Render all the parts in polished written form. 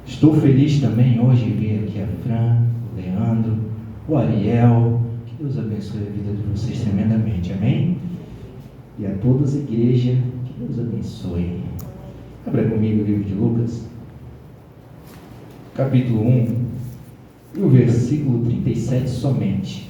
Estou feliz também hoje em ver aqui a Fran, o Leandro, o Ariel. Que Deus abençoe a vida de vocês tremendamente, amém? E a todas a igreja, que Deus abençoe. Abra comigo o livro de Lucas, capítulo 1, e o versículo 37 somente.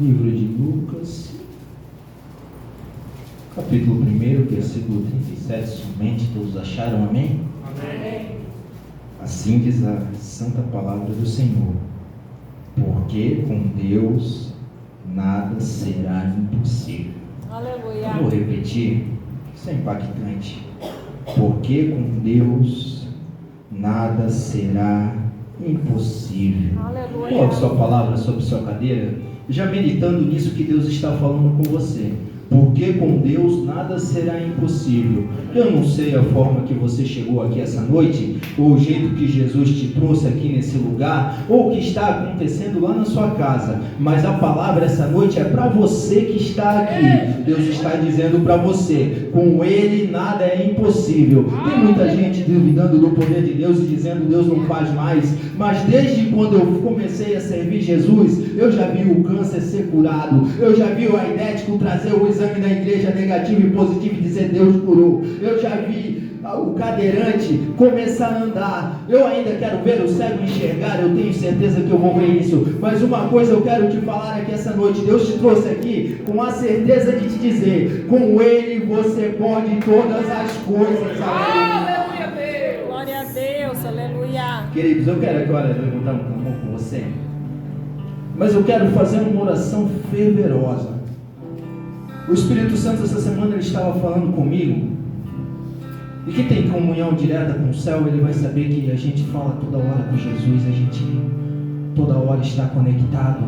Livro de Lucas, capítulo 1, versículo 37 somente. Todos acharam, amém? Amém. Assim diz a santa palavra do Senhor: porque com Deus nada será impossível. Aleluia. Vou repetir, isso é impactante. Porque com Deus nada será impossível. Aleluia. Coloque sua palavra sobre sua cadeira, já meditando nisso que Deus está falando com você. Porque com Deus nada será impossível. Eu não sei a forma que você chegou aqui essa noite, ou o jeito que Jesus te trouxe aqui nesse lugar, ou o que está acontecendo lá na sua casa, mas a palavra essa noite é para você que está aqui. Deus está dizendo para você: com Ele nada é impossível. Tem muita gente duvidando do poder de Deus e dizendo Deus não faz mais, mas desde quando eu comecei a servir Jesus, eu já vi o câncer ser curado, eu já vi o aidético trazer o exame da igreja negativo e positivo e dizer Deus curou, eu já vi o cadeirante começar a andar. Eu ainda quero ver o cego enxergar, eu tenho certeza que eu vou ver isso, mas uma coisa eu quero te falar aqui essa noite: Deus te trouxe aqui com a certeza de te dizer: com Ele você pode todas as coisas. Aleluia, Deus. Glória a Deus, aleluia. Queridos, eu quero agora levantar um clamor com você, mas eu quero fazer uma oração fervorosa. O Espírito Santo essa semana ele estava falando comigo, e quem tem comunhão direta com o céu, ele vai saber que a gente fala toda hora com Jesus, a gente toda hora está conectado,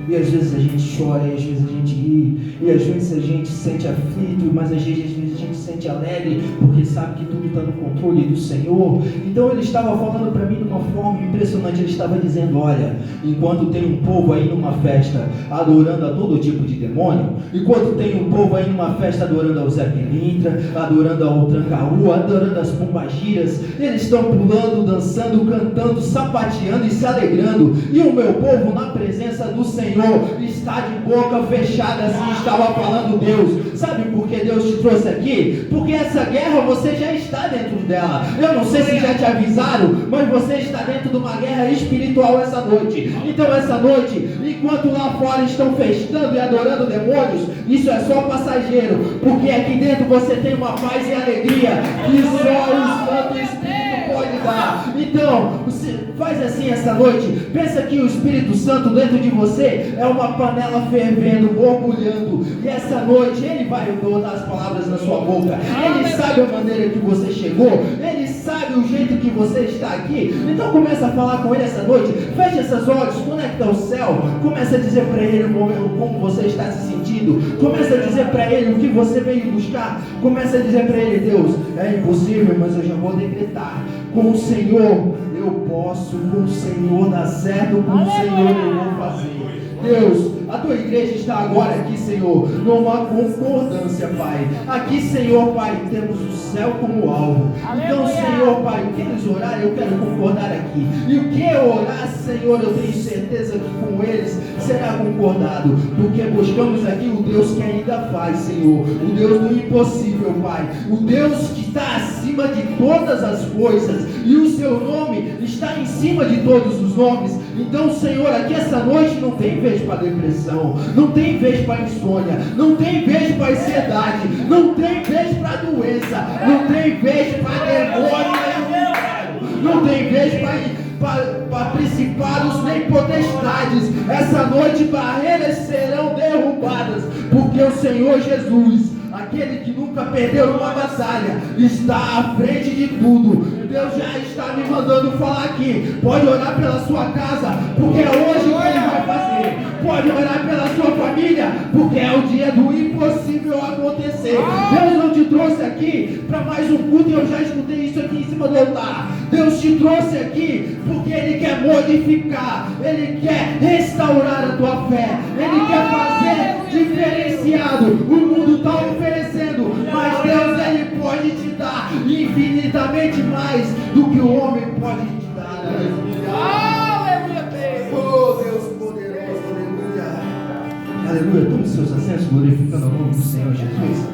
e às vezes a gente chora, e às vezes a gente ri, e às vezes a gente se sente aflito, mas às vezes a gente se sente alegre, porque sabe que tudo está no controle do Senhor. Então ele estava falando para mim de uma forma impressionante. Ele estava dizendo: olha, enquanto tem um povo aí numa festa adorando a todo tipo de demônio, enquanto tem um povo aí numa festa adorando ao Zé Pilintra, adorando ao Tranca-Rua, adorando as pombagiras, eles estão pulando, dançando, cantando, sapateando e se alegrando, e o meu povo na presença do Senhor está de boca fechada, assim estava falando Deus. Sabe por que Deus te trouxe aqui? Porque essa guerra você já está dentro dela. Eu não sei se já te avisaram, mas você está dentro de uma guerra espiritual essa noite. Então essa noite, enquanto lá fora estão festando e adorando demônios, isso é só passageiro, porque aqui dentro você tem uma paz e alegria que só o Santo Espírito pode dar. Então, você faz assim essa noite, pensa que o Espírito Santo dentro de você é uma panela fervendo, borbulhando, e essa noite Ele vai botar as palavras na sua boca. Ele sabe a maneira que você chegou, Ele sabe o jeito que você está aqui. Então começa a falar com Ele essa noite, fecha seus olhos, conecta ao céu, começa a dizer para Ele como você está se sentindo, começa a dizer para Ele o que você veio buscar, começa a dizer para Ele: Deus, é impossível, mas eu já vou decretar, com o Senhor eu posso, com o Senhor dá certo, com o Senhor eu vou fazer. Deus, a tua igreja está agora aqui, Senhor, numa concordância, Pai. Aqui, Senhor, Pai, temos o céu como alvo. Então, Senhor, Pai, o que eles orarem, eu quero concordar aqui. E o que eu orar, Senhor, eu tenho certeza que com eles será concordado. Porque buscamos aqui o Deus que ainda faz, Senhor. O Deus do impossível, Pai. O Deus que está acima de todas as coisas. E o seu nome está em cima de todos os nomes. Então, Senhor, aqui essa noite não tem vez para depressão, não tem vez para insônia, não tem vez para ansiedade, não tem vez para doença, não tem vez para demônio, não tem vez para principados nem potestades. Essa noite barreiras serão derrubadas, porque o Senhor Jesus, aqui aquele que nunca perdeu uma batalha, está à frente de tudo. Deus já está me mandando falar aqui. Pode orar pela sua casa, porque é hoje que Ele vai fazer. Pode orar pela sua família, porque é o dia do impossível acontecer. Deus não te trouxe aqui para mais um culto, e eu já escutei isso aqui em cima do altar. Deus te trouxe aqui porque Ele quer modificar, Ele quer restaurar a tua fé, Ele quer fazer diferenciado. O mundo está oferecendo, mas Deus, Ele pode te dar infinitamente mais do que o homem pode te dar. Aleluia, Deus. Oh, Deus poderoso, aleluia. Aleluia. Tome seus assentos, glorificando o nome do Senhor Jesus.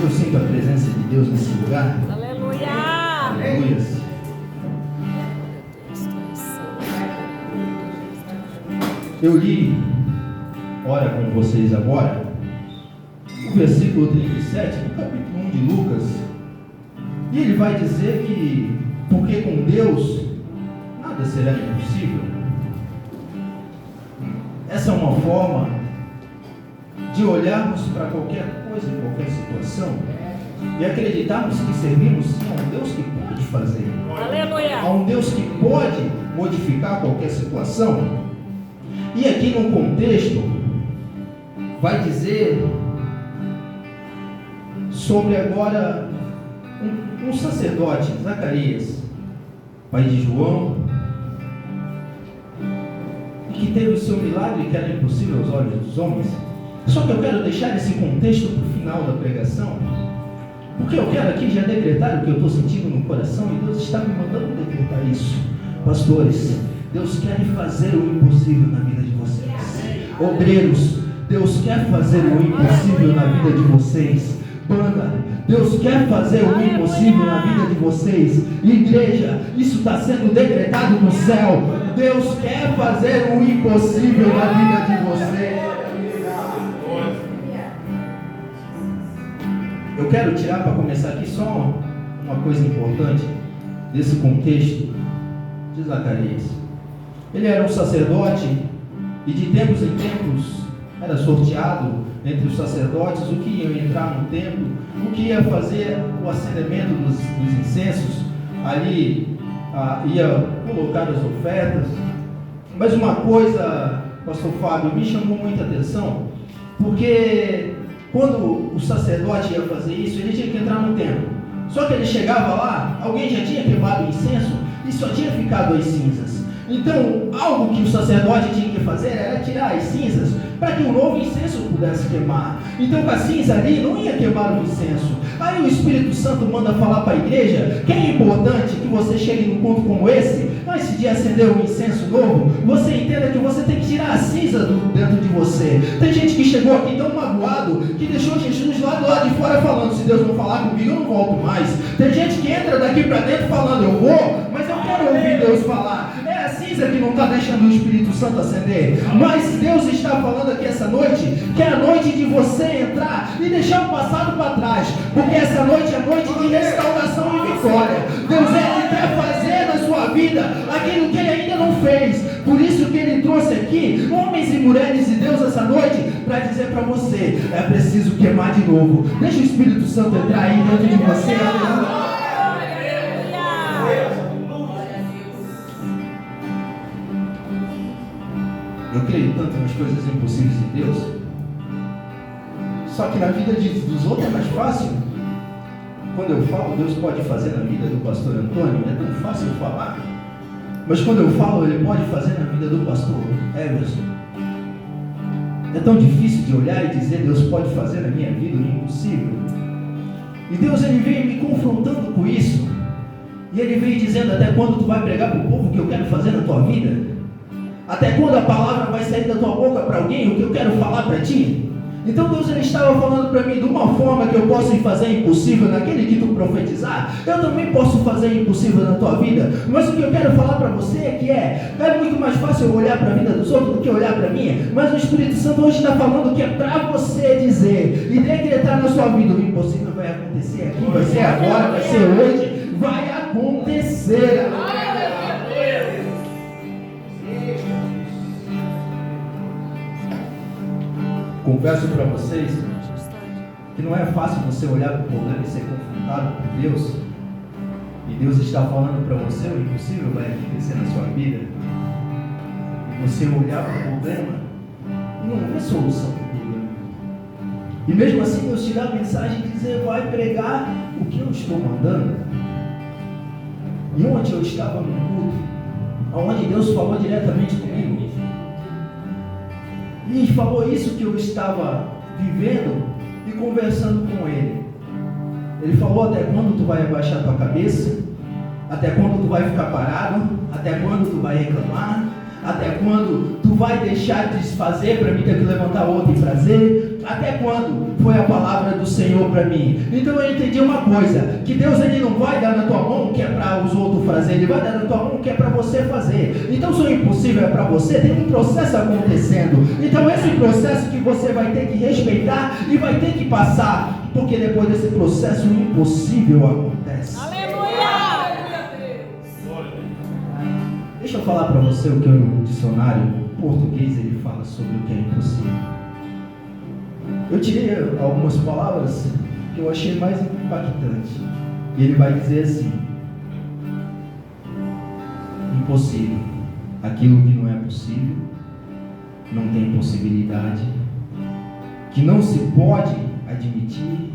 Eu sinto a presença de Deus nesse lugar. Aleluia. Aleluia. Eu li, ora com vocês agora, o versículo 37 do capítulo 1 de Lucas. E ele vai dizer que, porque com Deus nada será impossível. Essa é uma forma de olharmos para qualquer coisa, em qualquer situação, e acreditarmos que servimos a um Deus que pode fazer. Aleluia. A um Deus que pode modificar qualquer situação. E aqui no contexto vai dizer sobre agora um sacerdote, Zacarias, pai de João, e que teve o seu milagre que era impossível aos olhos dos homens. Só que eu quero deixar esse contexto para o final da pregação, porque eu quero aqui já decretar o que eu estou sentindo no coração, e Deus está me mandando decretar isso. Pastores, Deus quer fazer o impossível na vida de vocês. Obreiros, Deus quer fazer o impossível na vida de vocês. Banda, Deus quer fazer o impossível na vida de vocês. Igreja, isso está sendo decretado no céu. Deus quer fazer o impossível na vida de vocês. Eu quero tirar para começar aqui só uma coisa importante desse contexto de Zacarias. Ele era um sacerdote e de tempos em tempos era sorteado entre os sacerdotes o que ia entrar no templo, o que ia fazer o acendimento dos incensos, ali ia colocar as ofertas. Mas uma coisa, pastor Fábio, me chamou muita atenção, porque quando o sacerdote ia fazer isso, ele tinha que entrar no templo. Só que ele chegava lá, alguém já tinha queimado o incenso e só tinha ficado as cinzas. Então, algo que o sacerdote tinha que fazer era tirar as cinzas para que o novo incenso pudesse queimar. Então, com a cinza ali, não ia queimar o incenso. Aí o Espírito Santo manda falar para a igreja que é importante que você chegue num culto como esse, antes de acender um incenso novo, você entenda que você tem que tirar a cinza dentro de você. Tem gente que chegou aqui tão magoado, que deixou Jesus lá do lado de fora falando, se Deus não falar comigo, eu não volto mais. Tem gente que entra daqui para dentro falando, eu vou, mas eu quero ouvir Deus falar. É a cinza que não está deixando o Espírito Santo acender. Mas Deus está falando aqui essa noite, que é a noite de você entrar e deixar o passado para trás, porque essa noite é noite de restauração e vitória. Deus, Ele quer fazer na sua vida aquilo que Ele ainda não fez. Por isso que Ele trouxe aqui homens e mulheres de Deus essa noite, para dizer para você, é preciso queimar de novo. Deixa o Espírito Santo entrar aí dentro de você. Eu creio tanto nas coisas impossíveis de Deus. Só que na vida dos outros é mais fácil. Quando eu falo, Deus pode fazer na vida do pastor Antônio, é tão fácil falar. Mas quando eu falo, Ele pode fazer na vida do pastor Emerson. É tão difícil de olhar e dizer, Deus pode fazer na minha vida o impossível. E Deus, Ele veio me confrontando com isso. E Ele veio dizendo, até quando tu vai pregar para o povo o que eu quero fazer na tua vida? Até quando a palavra vai sair da tua boca para alguém, o que eu quero falar para ti? Então Deus, Ele estava falando para mim, de uma forma que eu posso fazer impossível naquele que tu profetizar, eu também posso fazer impossível na tua vida. Mas o que eu quero falar para você é que é muito mais fácil eu olhar para a vida dos outros do que olhar para a minha. Mas o Espírito Santo hoje está falando que é para você dizer e decretar na sua vida, o impossível vai acontecer aqui, vai ser agora, vai ser hoje, vai acontecer. confesso para vocês que não é fácil você olhar para o problema e ser confrontado por Deus, e Deus está falando para você, o impossível vai acontecer na sua vida, e você olhar para o problema e não ver solução para o problema. E mesmo assim Deus te dá a mensagem de dizer, vai pregar o que eu estou mandando. E onde eu estava no culto, onde Deus falou diretamente comigo, e falou isso que eu estava vivendo e conversando com Ele. Ele falou, até quando tu vai abaixar tua cabeça? Até quando tu vai ficar parado? Até quando tu vai reclamar? Até quando tu vai deixar de desfazer para mim ter que levantar outro e fazer? Até quando foi a palavra do Senhor para mim? Então eu entendi uma coisa, que Deus ele não vai dar na tua mão o que é para os outros fazer, Ele vai dar na tua mão o que é para você fazer. Então se o impossível é para você, tem um processo acontecendo. Então esse processo que você vai ter que respeitar e vai ter que passar, porque depois desse processo o impossível acontece. Deixa eu falar para você o que o dicionário português ele fala sobre o que é impossível. Eu tirei algumas palavras que eu achei mais impactantes. E ele vai dizer assim: impossível, aquilo que não é possível, não tem possibilidade, que não se pode admitir,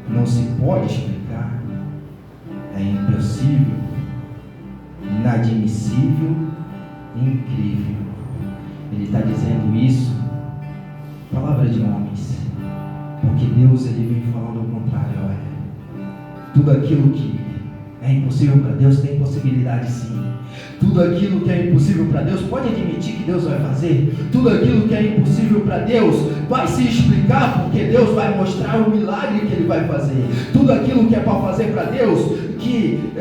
não se pode explicar, é impossível, inadmissível, incrível. Ele está dizendo isso, palavra de homens, porque Deus ele vem falando ao contrário. Olha, tudo aquilo que é impossível para Deus tem possibilidade sim. Tudo aquilo que é impossível para Deus, pode admitir que Deus vai fazer. Tudo aquilo que é impossível para Deus vai se explicar, porque Deus vai mostrar o milagre que Ele vai fazer. Tudo aquilo que é para fazer para Deus, que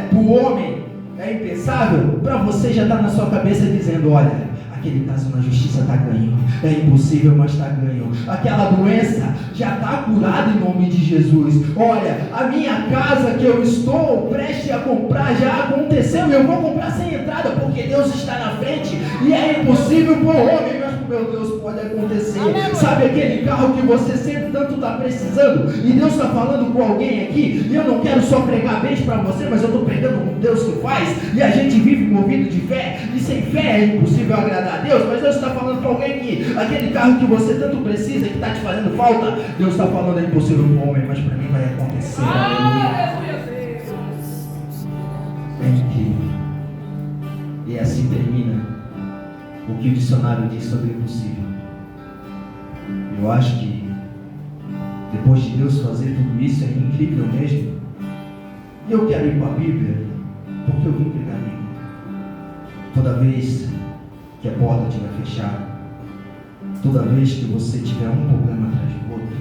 para o homem é impensável, para você já está na sua cabeça dizendo, olha, aquele caso na justiça está ganho, é impossível, mas está ganho. Aquela doença já está curada em nome de Jesus. Olha, a minha casa que eu estou prestes a comprar já aconteceu e eu vou comprar sem entrada, porque Deus está na frente e é impossível para o homem, mas para o meu Deus pode acontecer. Amém. Sabe aquele carro que você sempre tanto está precisando e Deus está falando com alguém aqui, e eu não quero só pregar bem para você, mas eu estou pregando com Deus que faz, e a gente vive movido de fé, e sem fé é impossível agradar a Deus, mas Deus está falando para alguém que aquele carro que você tanto precisa e que está te fazendo falta, Deus está falando é impossível para o homem, mas para mim vai acontecer. É incrível. E assim termina o que o dicionário diz sobre o impossível. Eu acho que depois de Deus fazer tudo isso é incrível mesmo. E eu quero ir para a Bíblia porque eu vim pregar a Bíblia. Toda vez que a porta estiver fechada, toda vez que você tiver um problema atrás do outro,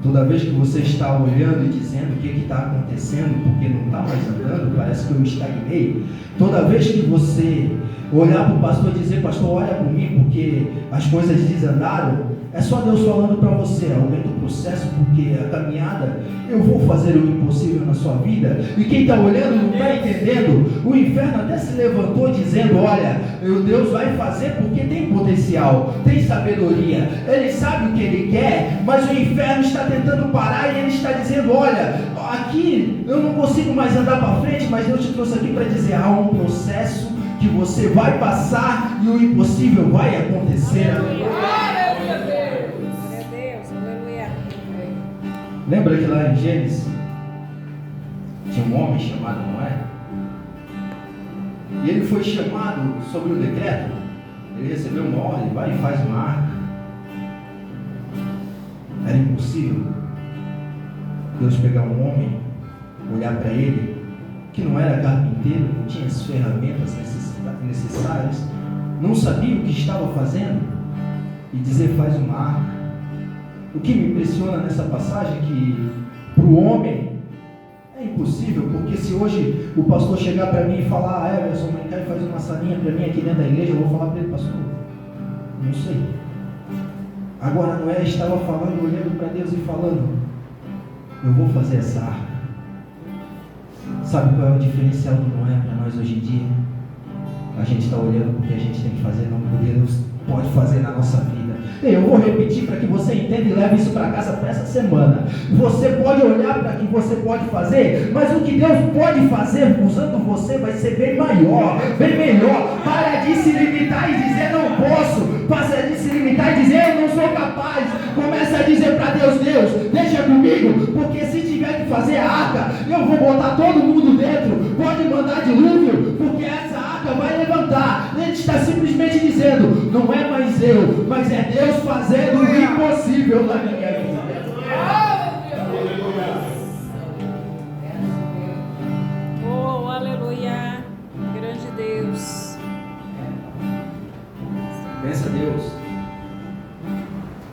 toda vez que você está olhando e dizendo o que está acontecendo, porque não está mais andando, parece que eu estagnei, toda vez que você olhar para o pastor e dizer, pastor, olha por mim, porque as coisas desandaram, é só Deus falando para você, aumenta o processo, porque a caminhada, eu vou fazer o impossível na sua vida. E quem está olhando não está entendendo, o inferno até se levantou dizendo, olha, Deus vai fazer porque tem potencial, tem sabedoria, Ele sabe o que Ele quer, mas o inferno está tentando parar e Ele está dizendo, olha, aqui eu não consigo mais andar para frente, mas Deus te trouxe aqui para dizer, há um processo que você vai passar e o impossível vai acontecer. Lembra que lá em Gênesis tinha um homem chamado Noé? E ele foi chamado sobre o decreto. Ele recebeu uma ordem, vai e faz uma arca. Era impossível Deus pegar um homem, olhar para ele, que não era carpinteiro, não tinha as ferramentas necessárias, não sabia o que estava fazendo, e dizer faz uma arca. O que me impressiona nessa passagem é que para o homem é impossível, porque se hoje o pastor chegar para mim e falar, Everson, vem cá e faz uma salinha para mim aqui dentro da igreja, eu vou falar para ele, pastor, não sei. Agora Noé estava falando, olhando para Deus e falando, eu vou fazer essa arca. Sabe qual é o diferencial do Noé para nós hoje em dia? A gente está olhando porque a gente tem que fazer, não porque Deus pode fazer na nossa vida. Eu vou repetir para que você entenda e leve isso para casa para essa semana. Você pode olhar para o que você pode fazer, mas o que Deus pode fazer usando você vai ser bem maior, bem melhor. Para de se limitar e dizer não posso. Passa de se limitar e dizer eu não sou capaz. Começa a dizer para Deus, Deus, deixa comigo, porque se tiver que fazer a arca, eu vou botar todo mundo dentro. Pode mandar dilúvio, porque essa arca vai levantar. Ele está simplesmente dizendo, não é mais eu, mas é Deus fazendo o impossível na minha vida. Oh, aleluia. Grande Deus. Pensa Deus,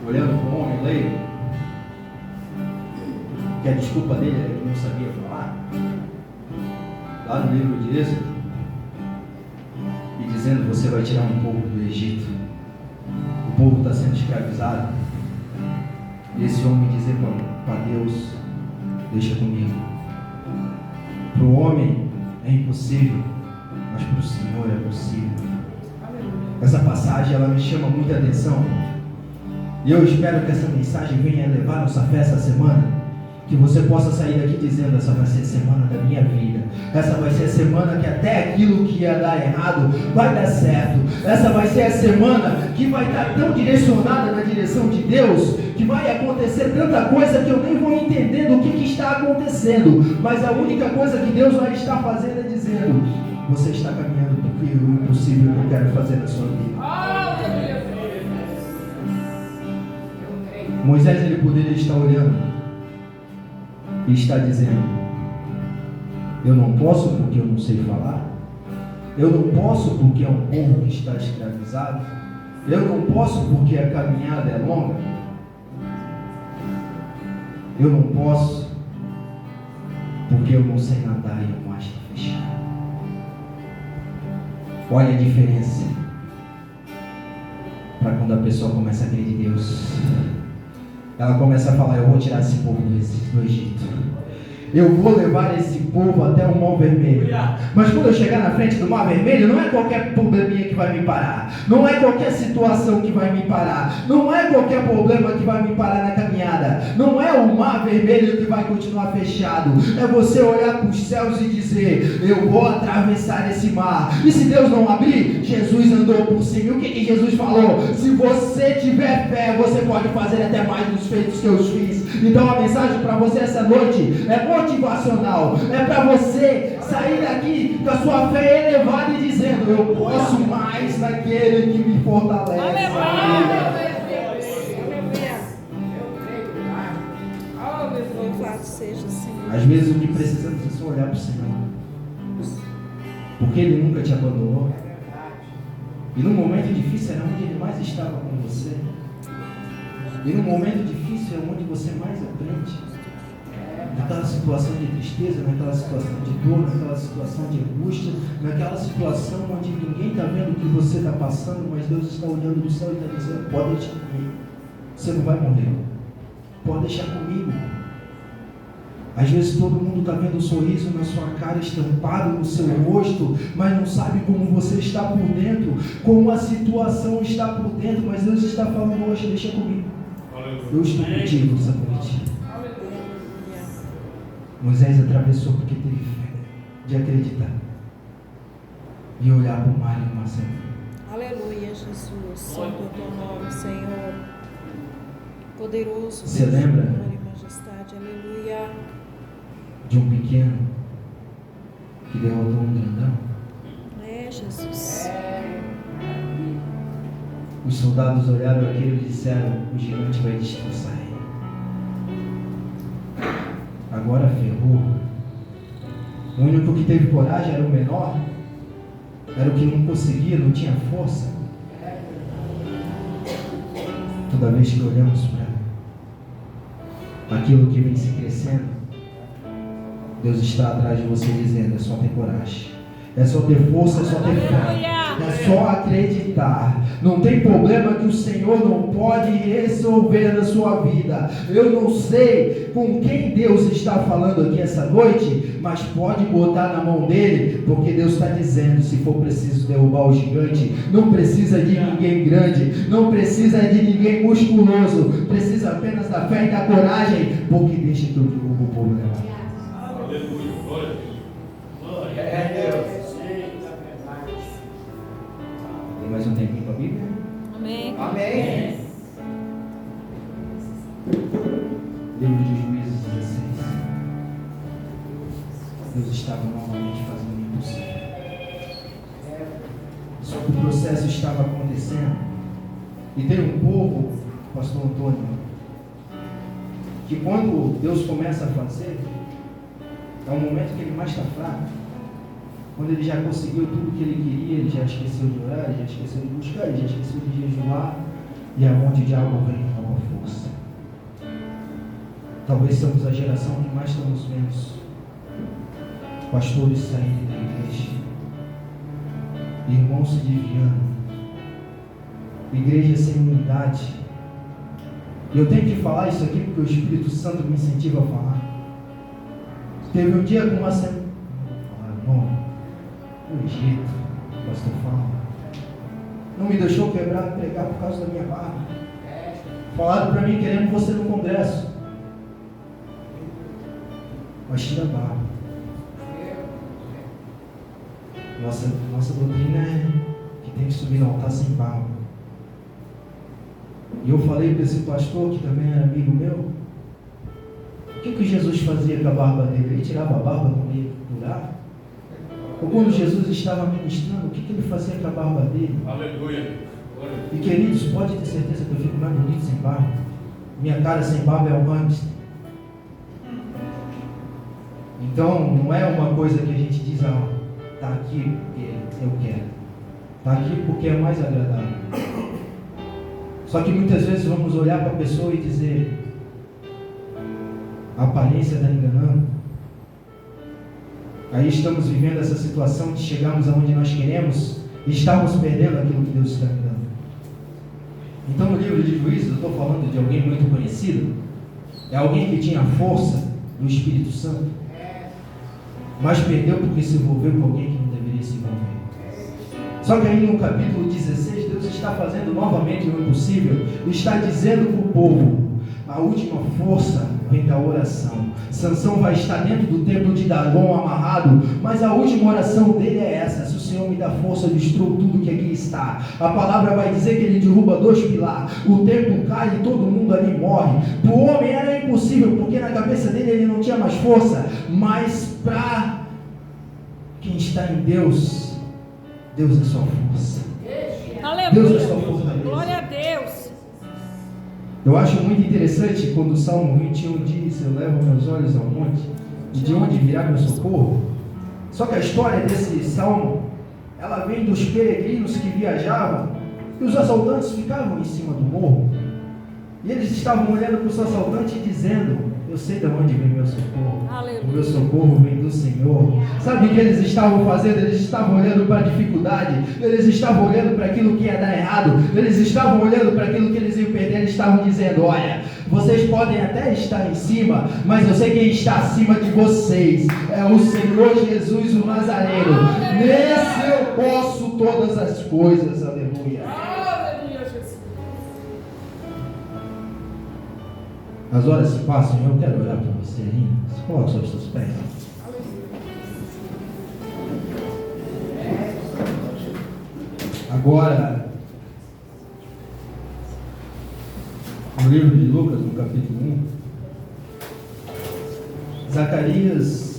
olhando para o homem leigo, que a desculpa dele é que ele não sabia falar, lá no livro de Êxodo, e dizendo, você vai tirar um povo do Egito, o povo está sendo escravizado, e esse homem dizer para Deus, deixa comigo. Para o homem é impossível, mas para o Senhor é possível. Essa passagem ela me chama muita atenção, e eu espero que essa mensagem venha levar nossa fé essa semana, que você possa sair daqui dizendo, essa vai ser a semana da minha vida, essa vai ser a semana que até aquilo que ia dar errado vai dar certo, essa vai ser a semana que vai estar tão direcionada na direção de Deus, que vai acontecer tanta coisa que eu nem vou entender do que está acontecendo, mas a única coisa que Deus vai estar fazendo é dizendo, você está caminhando para o impossível que eu quero fazer na sua vida. Moisés ele poderia estar olhando e está dizendo, eu não posso porque eu não sei falar, eu não posso porque é um povo que está escravizado, eu não posso porque a caminhada é longa, eu não posso porque eu não sei nadar e o mar está fechado. Olha a diferença para quando a pessoa começa a crer de Deus. Ela começa a falar, eu vou tirar esse povo do Egito, eu vou levar esse povo até o Mar Vermelho. Mas quando eu chegar na frente do Mar Vermelho, não é qualquer probleminha que vai me parar, não é qualquer situação que vai me parar, não é qualquer problema que vai me parar na caminhada, não é o Mar Vermelho que vai continuar fechado, é você olhar para os céus e dizer, eu vou atravessar esse mar. E se Deus não abrir, Jesus andou por cima. E o que Jesus falou? Se você tiver fé, você pode fazer até mais dos feitos que eu fiz. Então a mensagem para você essa noite é motivacional, é para você sair daqui com a sua fé elevada e dizendo, eu posso mais naquele que me fortalece. Aleluia. Louvado seja o Senhor. Às vezes o que precisamos é só olhar para o Senhor, porque Ele nunca te abandonou, e no momento difícil era onde Ele mais estava com você, e no momento difícil é onde você mais aprende. Naquela situação de tristeza, naquela situação de dor, naquela situação de angústia, naquela situação onde ninguém está vendo o que você está passando, mas Deus está olhando do céu e está dizendo, pode deixar comigo, você não vai morrer, pode deixar comigo. Às vezes todo mundo está vendo um sorriso na sua cara, estampado no seu rosto, mas não sabe como você está por dentro, como a situação está por dentro, mas Deus está falando hoje, deixa comigo, eu estou contigo essa noite. Moisés atravessou porque teve fé de acreditar e olhar para o mar e o mar sempre. Aleluia, Jesus. Santo é o teu nome, Senhor. Poderoso. Você lembra? Glória e majestade. Aleluia. De um pequeno que derrotou um grandão? É, Jesus. Os soldados olharam aquilo e disseram, o gigante vai destroçar ele. Agora ferrou. O único que teve coragem era o menor, era o que não conseguia, não tinha força. Toda vez que olhamos para aquilo que vem se crescendo, Deus está atrás de você dizendo, é só ter coragem, é só ter força, é só ter fé. É só acreditar. Não tem problema que o Senhor não pode resolver na sua vida. Eu não sei com quem Deus está falando aqui essa noite, mas pode botar na mão dele, porque Deus está dizendo, se for preciso derrubar o gigante, não precisa de ninguém grande, não precisa de ninguém musculoso, precisa apenas da fé e da coragem, porque deixa que eu derrubo o problema. Aleluia, glória a Deus. Glória a Deus. Tem mais um tempinho para a Bíblia? Amém. Amém. Livro de Juízes 16. Deus estava novamente fazendo o impossível. Só que o processo estava acontecendo. E tem um povo, pastor Antônio, que quando Deus começa a fazer, é o momento que ele mais está fraco. Quando ele já conseguiu tudo que ele queria, ele já esqueceu de orar, ele já esqueceu de buscar, ele já esqueceu de jejuar. E é onde o diabo vem com uma força. Talvez somos a geração que mais estamos vendo pastores saindo da igreja, irmãos se desviando, igreja sem unidade. E eu tenho que falar isso aqui porque o Espírito Santo me incentiva a falar. Teve um dia com uma semana, no Egito, o pastor fala, não me deixou pregar por causa da minha barba. Falaram para mim, queremos você no congresso, mas tira a barba. Nossa doutrina é que tem que subir no altar sem barba. E eu falei para esse pastor, que também era amigo meu, o que Jesus fazia com a barba dele? Ele tirava a barba no meio do lugar? Ou quando Jesus estava ministrando, o que ele fazia com a barba dele? Aleluia. E queridos, pode ter certeza que eu fico mais bonito sem barba. Minha cara sem barba é um hamster. Então, não é uma coisa que a gente diz, está aqui porque eu quero. Está aqui porque é mais agradável. Só que muitas vezes vamos olhar para a pessoa e dizer, a aparência está enganando. Aí estamos vivendo essa situação de chegarmos aonde nós queremos e estamos perdendo aquilo que Deus está me dando. Então, no livro de Juízes, eu estou falando de alguém muito conhecido. É alguém que tinha a força do Espírito Santo, mas perdeu porque se envolveu com alguém que não deveria se envolver. Só que aí no capítulo 16, Deus está fazendo novamente o impossível e está dizendo para o povo, a última força vem da oração. Sansão vai estar dentro do templo de Dagon amarrado, mas a última oração dele é essa: se o Senhor me dá força, eu destruo tudo que aqui está. A palavra vai dizer que ele derruba 2 pilares, o templo cai e todo mundo ali morre. Para o homem era impossível, porque na cabeça dele ele não tinha mais força, mas para quem está em Deus, Deus é sua força. Aleluia. Deus é sua fortaleza. Glória a Deus. Eu acho muito interessante quando o Salmo 21 diz, eu levo meus olhos ao monte, e de onde virá meu socorro. Só que a história desse salmo, ela vem dos peregrinos que viajavam, e os assaltantes ficavam em cima do morro, e eles estavam olhando para os assaltantes e dizendo, eu sei de onde vem meu socorro. Aleluia. O meu socorro vem do Senhor. Sabe o que eles estavam fazendo? Eles estavam olhando para a dificuldade, eles estavam olhando para aquilo que ia dar errado, eles estavam olhando para aquilo que eles iam perder, eles estavam dizendo, olha, vocês podem até estar em cima, mas eu sei quem está acima de vocês, é o Senhor Jesus o Nazareno. Nesse eu posso todas as coisas, aleluia. As horas se passam e eu quero orar para você ainda. Se coloque sobre os seus pés. Agora, no livro de Lucas, no capítulo 1, Zacarias